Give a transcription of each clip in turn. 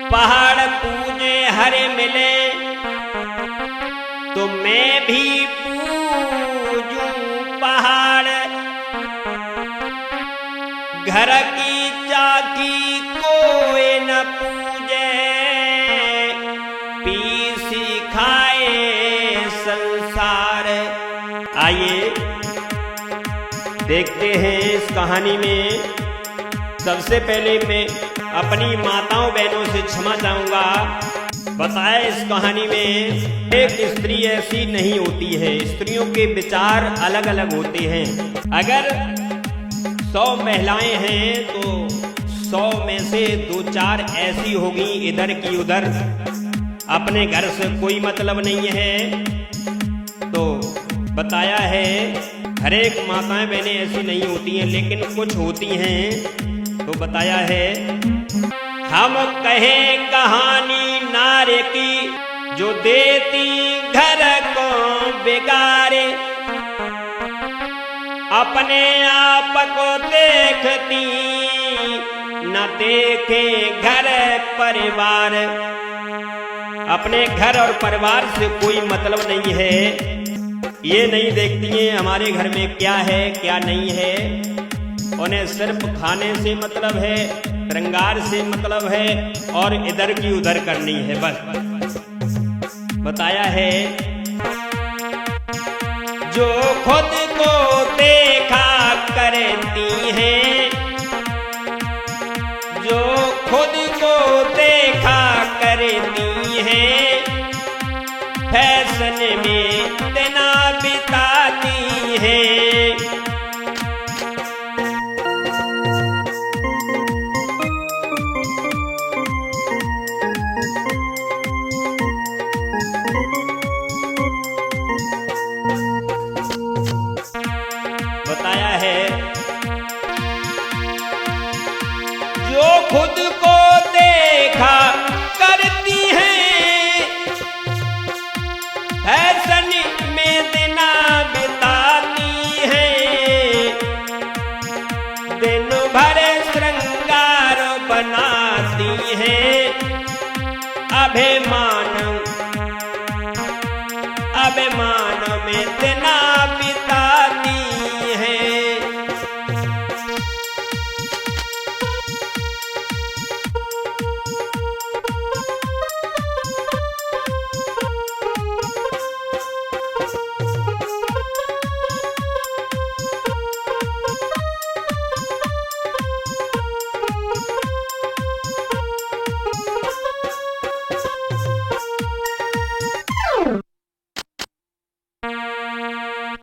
पहाड़ पूजे हरे मिले तो मैं भी पूजूं पहाड़। घर की चाकी कोई न पूजे, पीसी खाए संसार। आइए देखते हैं इस कहानी में। सबसे पहले मैं अपनी माताओं बहनों से क्षमा चाहूंगा। बताया इस कहानी में एक स्त्री ऐसी नहीं होती है, स्त्रियों के विचार अलग अलग होते हैं। अगर 100 महिलाएं हैं तो 100 में से 2-4 ऐसी होगी इधर की उधर, अपने घर से कोई मतलब नहीं है। तो बताया है हर एक माताएं बहनें ऐसी नहीं होती हैं, लेकिन कुछ होती हैं। तो बताया है हम कहें कहानी नारे की जो देती घर को बिगाड़े, अपने आप को देखती न देखे घर परिवार। अपने घर और परिवार से कोई मतलब नहीं है, ये नहीं देखती हैं हमारे घर में क्या है क्या नहीं है। उन्हें सिर्फ खाने से मतलब है, श्रृंगार से मतलब है और इधर की उधर करनी है बस। बताया है जो खुद को देखा करती हैं, जो खुद को देखा करती हैं, फैशन में दिन बिताती हैं। बताया है जो खुद को देखा करती हैं, फैशन में दिना बिताती हैं, दिन भर श्रृंगार बनाती हैं, अभिमान में दिना बिताती हैं।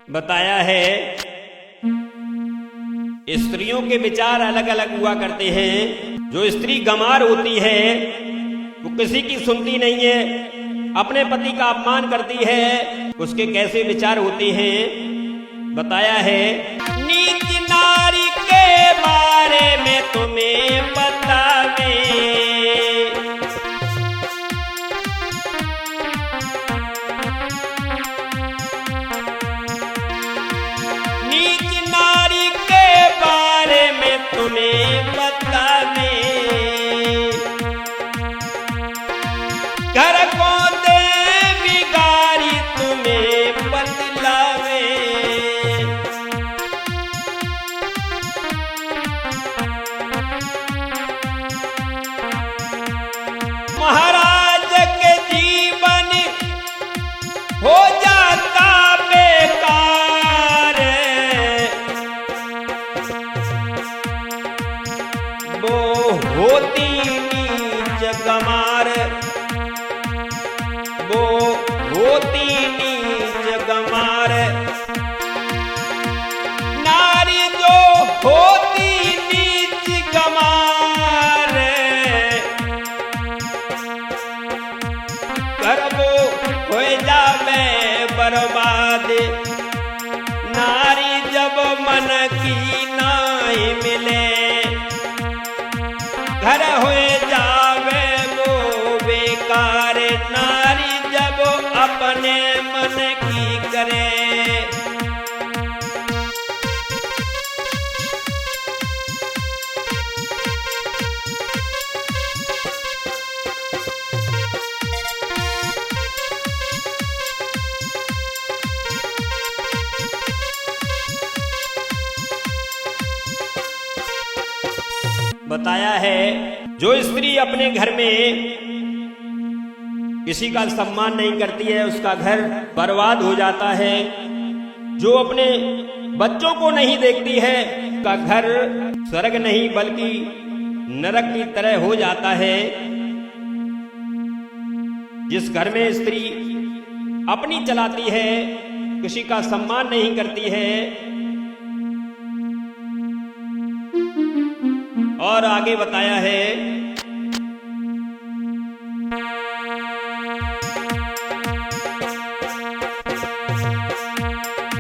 बताया है स्त्रियों के विचार अलग अलग हुआ करते हैं। जो स्त्री गंवार होती है वो किसी की सुनती नहीं है, अपने पति का अपमान करती है, उसके कैसे विचार होते हैं। बताया है नीच नारी के बारे में तुम्हें बतावे, तुम्हें बतावे, घर को दे बिगाड़ी तुम्हें बतलावे। महाराज के जीवन हो जाता बेकार, वो होती नीच गंवार, वो होती नीच गंवार। नारी जो होती नीच गंवार, कर वो हो जावे बर्बाद। नारी जब मन की नाई मिले, घर होए जावे वो बेकार। नारी जब अपने मन की करे, बताया है जो स्त्री अपने घर में किसी का सम्मान नहीं करती है उसका घर बर्बाद हो जाता है। जो अपने बच्चों को नहीं देखती है उसका घर स्वर्ग नहीं बल्कि नरक की तरह हो जाता है। जिस घर में स्त्री अपनी चलाती है किसी का सम्मान नहीं करती है और आगे बताया है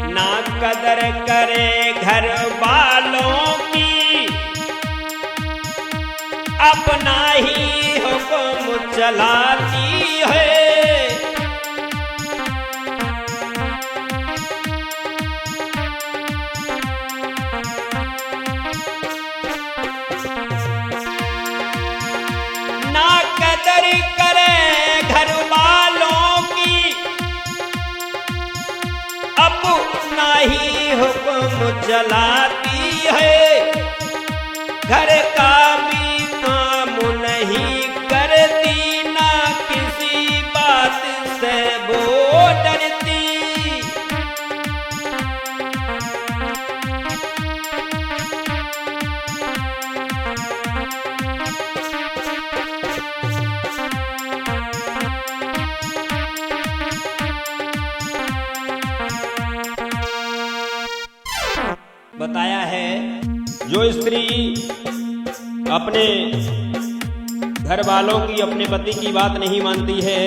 ना कदर करे घर वालों की अपना ही हुक्म चलाती है। ना कदर करे घर वालों की अपना ही हुक्म चलाती है। घर का भी काम नहीं करती ना किसी बात से वो डरती। बताया है जो स्त्री अपने घर वालों की अपने पति की बात नहीं मानती है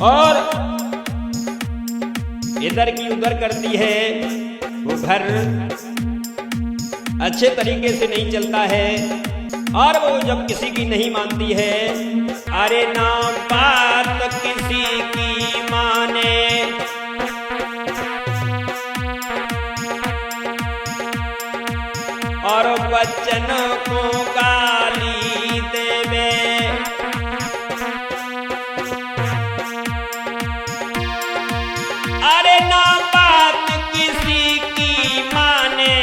और इधर की उधर करती है वो घर अच्छे तरीके से नहीं चलता है। और वो जब किसी की नहीं मानती है अरे ना बात किसी की माने और वचन को गाली देवे। अरे ना बात किसी की माने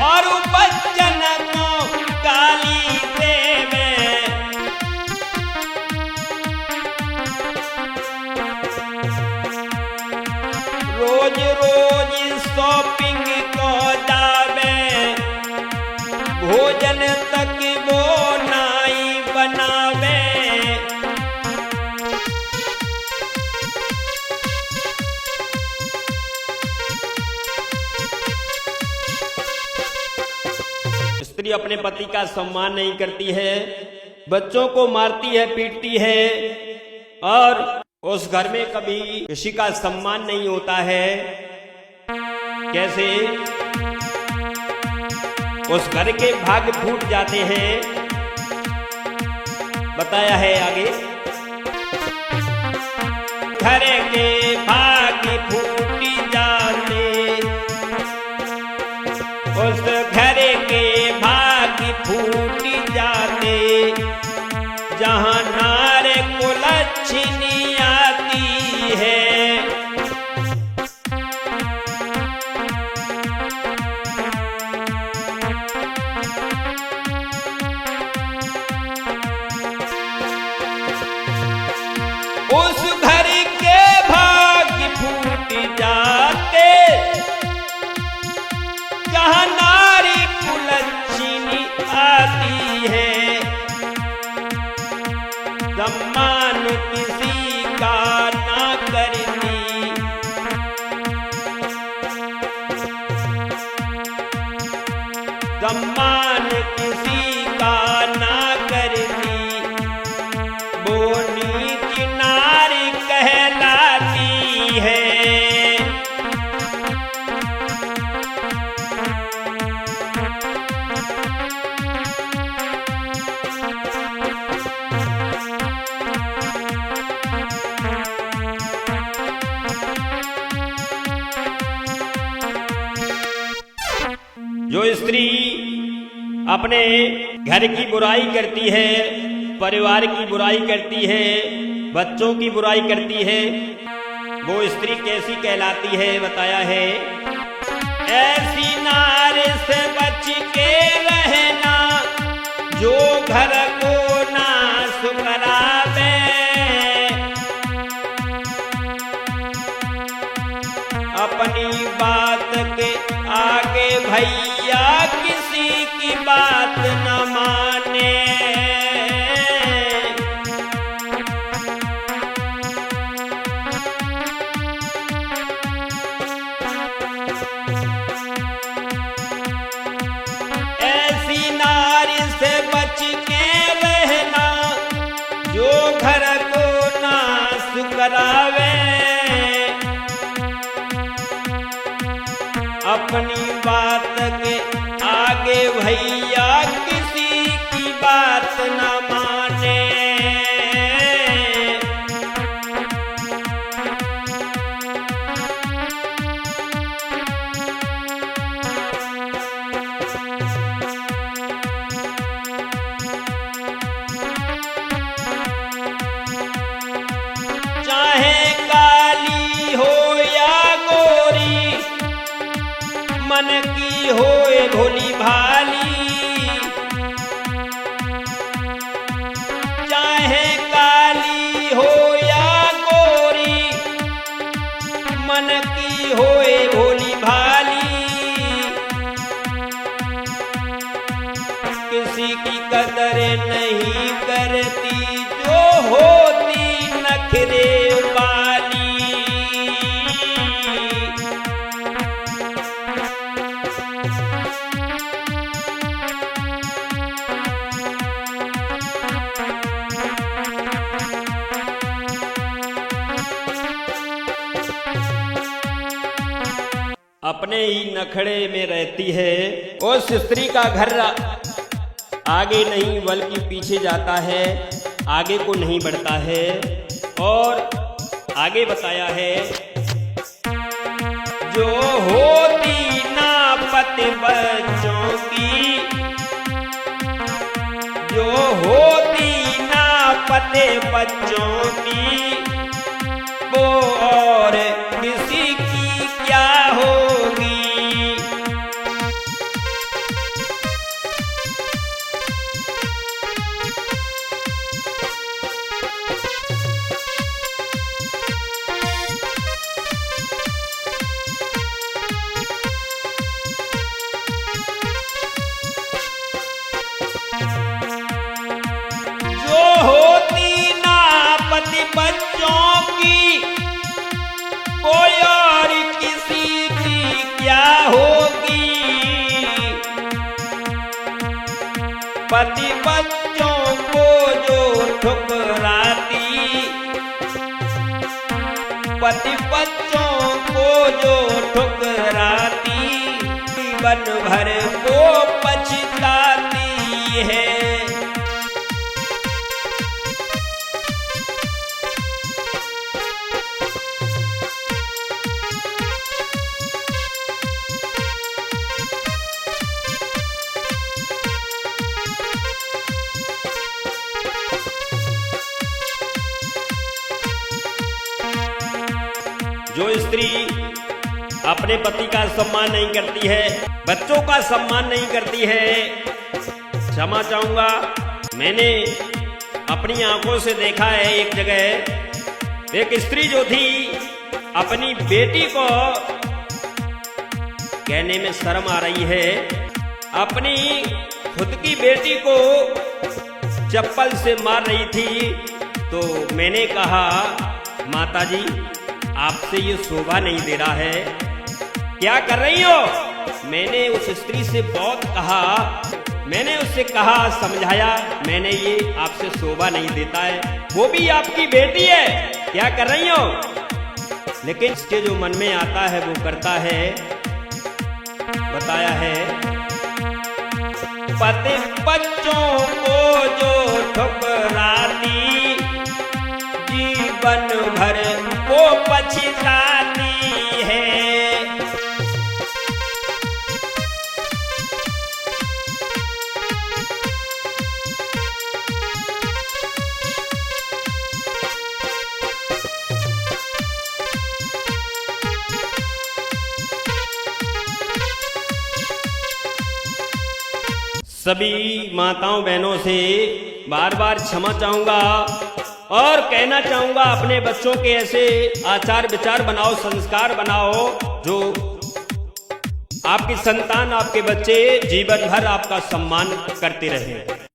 और वचन को गाली देवे। रोज रोज शॉपिंग को जावे भोजन तक वो नाई बनावे। स्त्री अपने पति का सम्मान नहीं करती है बच्चों को मारती है पीटती है और उस घर में कभी किसी का सम्मान नहीं होता है। कैसे उस घर के भाग फूट जाते हैं बताया है आगे। घर के भाग फूट जाते उस घर के भाग फूट जाते जहां नार को लक्ष्मी आती है। उस घर के भाग फूट जाते जहां नारी को लक्ष्मी आती है। सम्मान किसी का ना करती सम्मान किसी का ना करती वो नीच नारी कहलाती है। जो स्त्री अपने घर की बुराई करती है परिवार की बुराई करती है बच्चों की बुराई करती है वो स्त्री कैसी कहलाती है बताया है, ऐसी नारी से बच के रहना जो घर को नाश करावे, अपनी बात के आगे भैया किसी की बात न माने, ऐसी नारी से बच के रहना जो घर को नाश करावे, अपनी बात के आगे भैया किसी की बात न माने, चाहे काली हो या गोरी, मन की होए भोली भाली, चाहे काली हो या गोरी, मन की होए भोली भाली, किसी की कदर नहीं करती जो होती नखरे वाली, अपने ही नखड़े में रहती है। उस स्त्री का घर आगे नहीं बल्कि पीछे जाता है, आगे को नहीं बढ़ता है। और आगे बताया है, जो होती ना पति बच्चों की, जो होती ना पति बच्चों की, वो और किसी की क्या होगी। जो होती ना पति बच्चों की, कोई और किसी की क्या होगी। पति बच्चों को जो ठुकराती, पति बच्चों को जो ठुकराती, जीवन भर को पछताती है। जो स्त्री अपने पति का सम्मान नहीं करती है, बच्चों का सम्मान नहीं करती है, क्षमा चाहूंगा, मैंने अपनी आंखों से देखा है। एक जगह एक स्त्री जो थी, अपनी बेटी को कहने में शर्म आ रही है, अपनी खुद की बेटी को चप्पल से मार रही थी। तो मैंने कहा, माताजी आपसे ये शोभा नहीं दे रहा है, क्या कर रही हो। मैंने उस स्त्री से बहुत कहा, मैंने उससे कहा, समझाया मैंने, ये आपसे शोभा नहीं देता है, वो भी आपकी बेटी है, क्या कर रही हो। लेकिन इसके जो मन में आता है वो करता है। बताया है, पति बच्चों को जो ठुकराती, जीवन भर वो पछताती है। सभी माताओं बहनों से बार बार क्षमा चाहूंगा और कहना चाहूंगा अपने बच्चों के ऐसे आचार विचार बनाओ, संस्कार बनाओ जो आपकी संतान, आपके बच्चे जीवन भर आपका सम्मान करते रहें।